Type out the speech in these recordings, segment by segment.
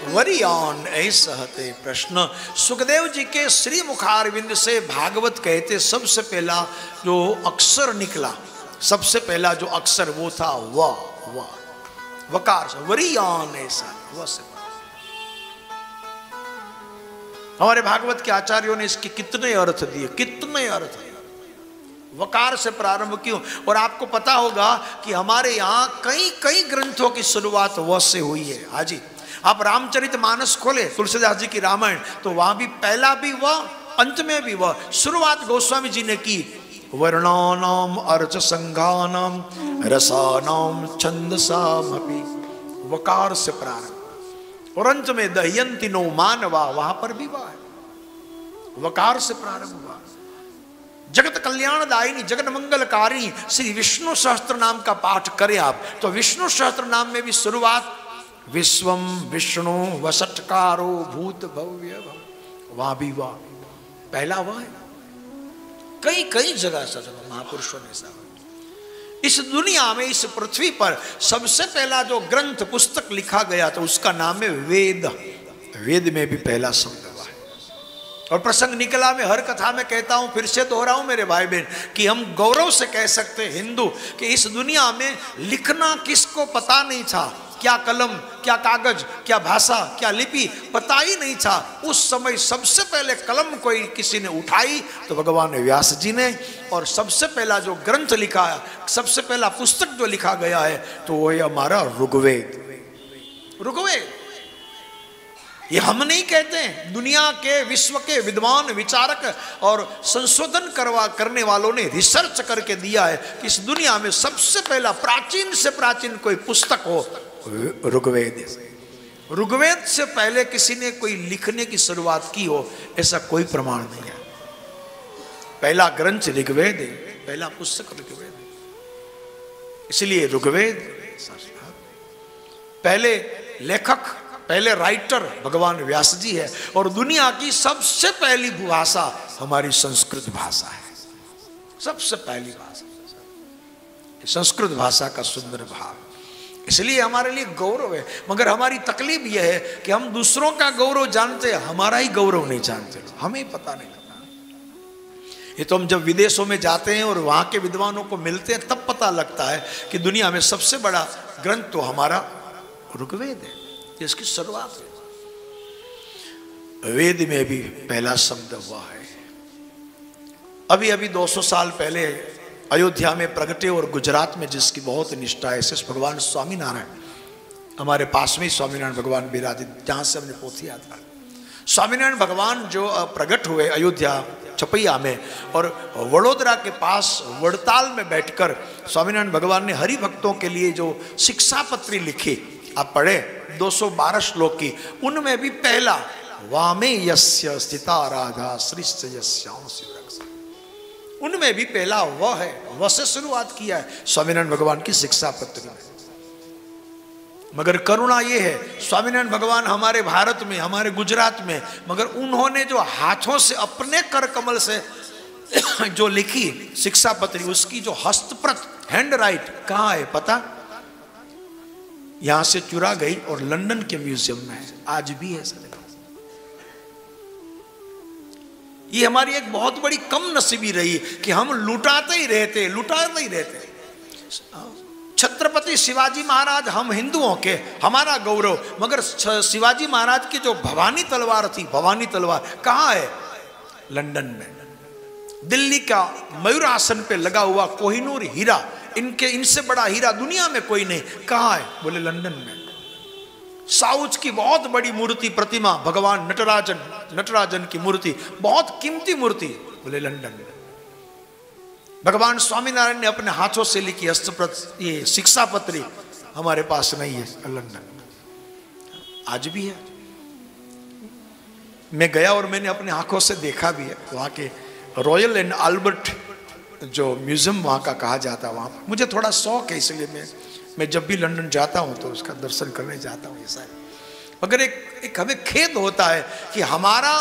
वरियान ऐसहते प्रश्न। सुखदेव जी के श्री मुखारविंद से भागवत कहते सबसे पहला जो अक्षर निकला, सबसे पहला जो अक्षर वो था व, वकार से वरियान ऐसा व से। हमारे भागवत के आचार्यों ने इसके कितने अर्थ दिए, कितने अर्थ है। वकार से प्रारंभ क्यों? और आपको पता होगा कि हमारे यहाँ कई कई ग्रंथों की शुरुआत व से हुई है। हाजी, आप रामचरितमानस खोले, तुलसीदास जी की रामायण, तो वहां भी पहला भी व, अंत में भी व। शुरुआत गोस्वामी जी ने की वर्णानाम अर्च संघानाम रसानाम छंदसामपि, वकार से प्रारंभ। और अंत में दह्यंति नो मानवा, वहां पर भी वह है, वकार से प्रारंभ हुआ। जगत कल्याणदायिनी जगत मंगलकारी श्री विष्णु सहस्त्र नाम का पाठ करें आप, तो विष्णु सहस्त्र नाम में भी शुरुआत विश्वम विष्णु वसटकारो भूत भव्य, वहां भी वह पहला वह है। कई कई जगह सजग महापुरुषों ने सब। इस दुनिया में, इस पृथ्वी पर सबसे पहला जो ग्रंथ पुस्तक लिखा गया तो उसका नाम है वेद। वेद में भी पहला शब्द हुआ है। और प्रसंग निकला, मैं हर कथा में कहता हूं, फिर से दोहराऊं मेरे भाई बहन, कि हम गौरव से कह सकते हैं हिंदू कि इस दुनिया में लिखना किसको पता नहीं था, क्या कलम, क्या कागज, क्या भाषा, क्या लिपि, पता ही नहीं था। उस समय सबसे पहले कलम कोई किसी ने उठाई तो भगवान व्यास जी ने, और सबसे पहला जो ग्रंथ लिखा है, सबसे पहला पुस्तक जो लिखा गया है तो वो है हमारा ऋग्वेद। ऋग्वेद ये हम नहीं कहते हैं, दुनिया के विश्व के विद्वान विचारक और संशोधन करने वालों ने रिसर्च करके दिया है कि इस दुनिया में सबसे पहला प्राचीन से प्राचीन कोई पुस्तक हो ऋग्वेद। ऋग्वेद से पहले किसी ने कोई लिखने की शुरुआत की हो ऐसा कोई प्रमाण नहीं है। पहला ग्रंथ ऋग्वेद है, पहला पुस्तक ऋग्वेद है। इसलिए ऋग्वेद पहले लेखक, पहले राइटर भगवान व्यास जी है। और दुनिया की सबसे पहली भाषा हमारी संस्कृत भाषा है, सबसे पहली भाषा संस्कृत भाषा का सुंदर भाव। इसलिए हमारे लिए गौरव है। मगर हमारी तकलीफ यह है कि हम दूसरों का गौरव जानते हैं, हमारा ही गौरव नहीं जानते, हमें पता नहीं लगता। ये तो हम जब विदेशों में जाते हैं और वहां के विद्वानों को मिलते हैं तब पता लगता है कि दुनिया में सबसे बड़ा ग्रंथ तो हमारा ऋग्वेद है, जिसकी शुरुआत है। वेद में भी पहला शब्द हुआ है। अभी अभी 200 साल पहले अयोध्या में प्रगटे और गुजरात में जिसकी बहुत निष्ठा है, भगवान स्वामीनारायण, हमारे पास में ही स्वामीनारायण भगवान विराजित, जहां से हमने पोथी यात्रा। स्वामीनारायण भगवान जो प्रकट हुए अयोध्या छपैया में, और वडोदरा के पास वड़ताल में बैठकर स्वामीनारायण भगवान ने हरि भक्तों के लिए जो शिक्षापत्री लिखी, आप पढ़े 212 श्लोक की, उनमें भी पहला वामे यस्य स्थिता राधा श्रीश्च यस्यां शिवरक्षा, उनमें भी पहला वह है, वह से शुरुआत किया है स्वामीनारायण भगवान की शिक्षा पत्र में। मगर करुणा ये है, स्वामीनारायण भगवान हमारे भारत में, हमारे गुजरात में, मगर उन्होंने जो हाथों से अपने कर कमल से जो लिखी शिक्षा पत्री, उसकी जो हस्तप्रत हैंड राइट कहाँ है पता? यहां से चुरा गई और लंदन के म्यूजियम में है, आज भी है सर। ये हमारी एक बहुत बड़ी कम नसीबी रही कि हम लुटाते ही रहते। छत्रपति शिवाजी महाराज हम हिंदुओं के, हमारा गौरव, मगर शिवाजी महाराज की जो भवानी तलवार थी, भवानी तलवार कहाँ है? लंदन में। दिल्ली का मयूरासन पे लगा हुआ कोहिनूर हीरा, इनसे बड़ा हीरा दुनिया में कोई नहीं, कहाँ है? बोले लंदन में। साउथ की बहुत बड़ी मूर्ति, प्रतिमा, भगवान नटराजन की मूर्ति, बहुत कीमती मूर्ति, बोले लंदन में। भगवान स्वामीनारायण ने अपने हाथों से लिखी हस्तप्रत ये शिक्षा पत्री हमारे पास नहीं है, लंदन में आज भी है। मैं गया और मैंने अपने आंखों से देखा भी है, वहाँ के रॉयल एंड अल्बर्ट जो म्यूजियम वहाँ का कहा जाता है, वहाँ पर मुझे थोड़ा शौक है, इसलिए मैं जब भी लंदन जाता हूँ तो उसका दर्शन करने जाता हूँ। ऐसा है। मगर एक हमें खेद होता है कि हमारा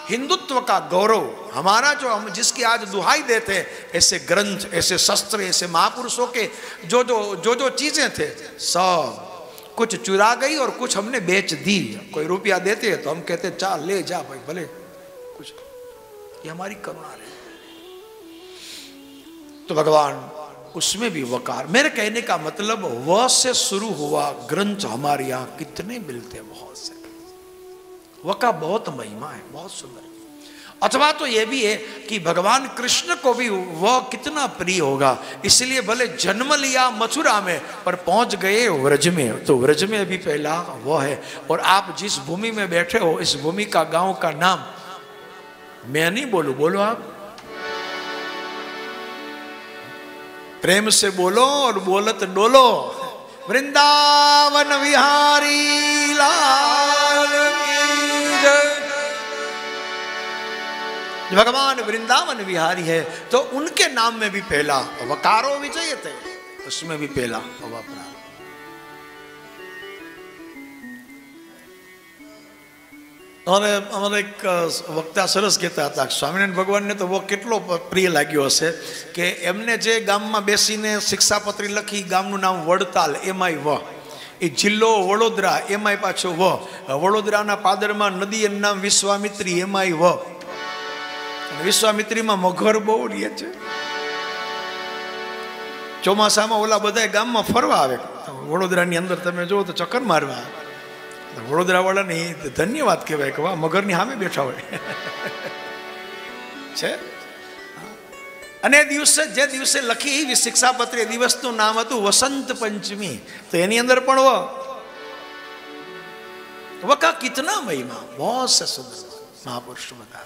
हिंदुत्व का गौरव, हमारा जो हम जिसकी आज दुहाई देते हैं, ऐसे ग्रंथ, ऐसे शस्त्र, ऐसे महापुरुषों के जो चीजें थे, सब कुछ चुरा गई और कुछ हमने बेच दी। कोई रुपया देते हैं तो हम कहते चाल ले जा भाई, भले कुछ, ये हमारी करुणा रही। तो भगवान उसमें भी वकार। मेरे कहने का मतलब व से शुरू हुआ ग्रंथ हमारे यहां कितने मिलते हैं, बहुत से। व का बहुत महिमा है, बहुत सुंदर। अथवा तो यह भी है कि भगवान कृष्ण को भी वह कितना प्रिय होगा, इसलिए भले जन्म लिया मथुरा में पर पहुंच गए व्रज में, तो व्रज में भी पहला वह है। और आप जिस भूमि में बैठे हो, इस भूमि का गांव का नाम मैं नहीं बोलू, बोलो आप प्रेम से बोलो और बोलत डोलो। वृंदावन विहारी लाल की जय। भगवान वृंदावन विहारी है तो उनके नाम में भी पहला वकारो विजयते, उसमें भी पहला अवपरा। અને અમારે એક વક્તા સરસ કહેતા હતા, સ્વામિનારાયણ ભગવાનને તો वो કેટલો પ્રિય લાગ્યો હશે કે એમને જે ગામમાં બેસીને શિક્ષાપત્રી લખી, ગામનું નામ વડતાલ, એમાંય વ, એ જિલ્લો વડોદરા, એમાંય પાછો વ, વડોદરાના પાદરમાં નદી એનું નામ વિશ્વામિત્રી, એમાંય વ, વિશ્વામિત્રીમાં મગર બહુ રહે છે। ચોમાસામાં ઓલા બધા ગામમાં ફરવા આવે, વડોદરાની અંદર તમે જુઓ તો ચક્કર મારવા આવે। વડોદરા વાળાને ધન્યવાદ કહેવાય કે વાહ, મગરની સામે બેઠા હોય છે। અને દિવસે જે દિવસે લખી શિક્ષાપત્રી, દિવસનું નામ હતું વસંત पंचमी, तो એની અંદર પણ वो का कितना महिमा, बहुत से सुंदर महापुरुष बता।